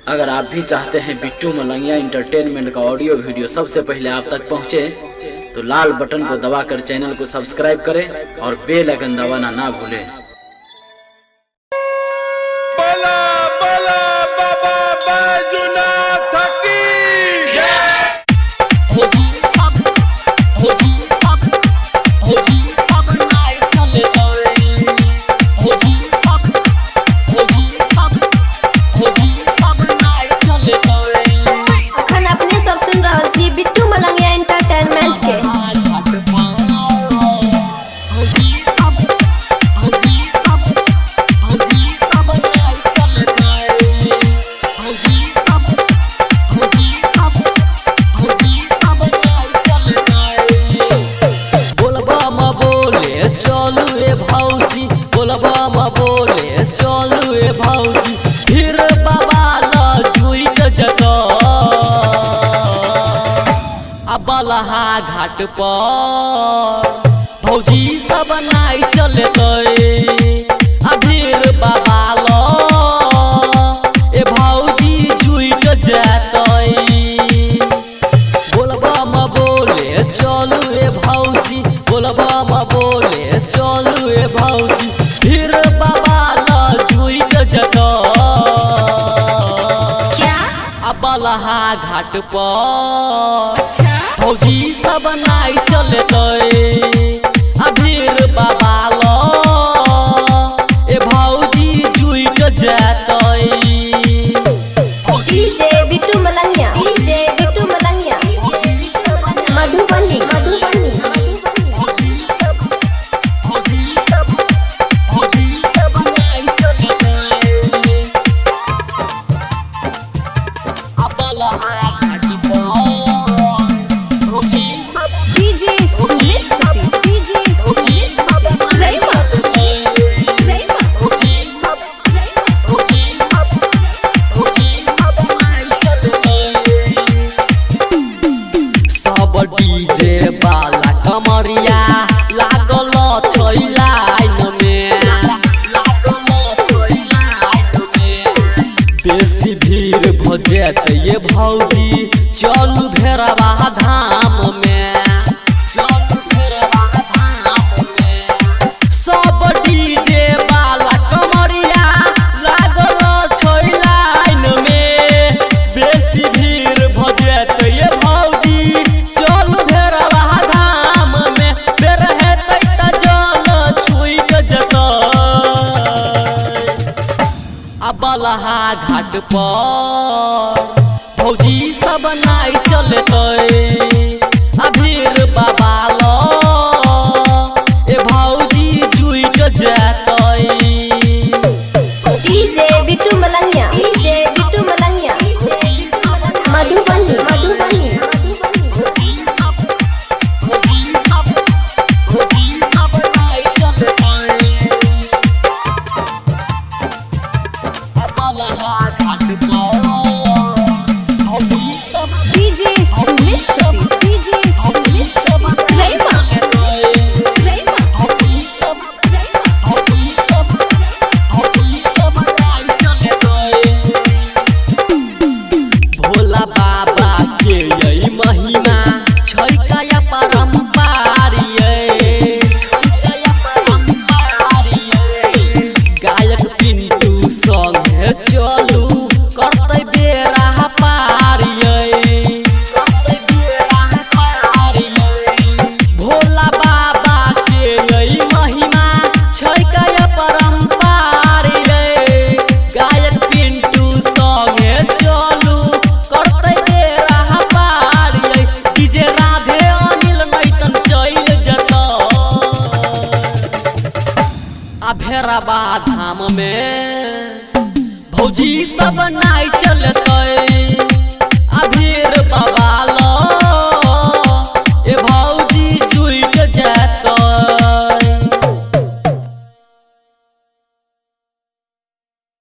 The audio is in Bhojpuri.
अगर आप भी चाहते हैं बिट्टू मलंगिया इंटरटेनमेंट का ऑडियो वीडियो सबसे पहले आप तक पहुंचे, तो लाल बटन को दबाकर चैनल को सब्सक्राइब करें और बेल आइकन दबाना ना भूलें। बिट्टू मलंगिया इंटरटेनमेंट के चलू ए भौजी, बोलबा म बोले चलू ए भौजी, फिर बाबा ल जुइत जगह बलहा घाट पर भौजी सब नाई चलते अभीर बाबा लो ए भौजी जुइत जाते। बोलबा म बोले चलू ए भौजी, बोलबा म बोले चलू ए भौजी, फिर बाबा लो जुइत जाते बलहा घाट पर भौजी सब नाई चलते अभीर बाबा लो ए भौजी जुइत जाते। DJ Bittu Malangiya, DJ Bittu Malangiya Madhubani Madhubani DJ वाला कमरिया लागल छै लाइन में, बेसी भीड़ भ जात ये भौजी चलू भेरवा धाम में, चलू भेरवा धाम में। सब डीजे वाला कमरिया लागल छै लाइन में, बेसी भीड़ भ जात ये भौजी चलू भेरवा धाम में, बेर हेतै त जल छुइत जतै बलहा घाट पर भौजी सब नाई चलते अभीर बाबा लो ए भौजी जुइत जाते। डीजे बिट्टू मलंगिया, डीजे बिट्टू मलंगिया मधुबनी मधुबनी भोला बाबा के यही महिमा छै काया परम्पारी, गायक पिंटू संगे चलू करते बेरा पारी, करते बेरा पारी। भोला बाबा के यही महिमा छै काया परम्पारी, गायक पिंटू संगे चलू करते बेरा पारी, डीजे राधे अनिल नैतन चल जता भेरवा धाम में भौजी सब नाई चलते।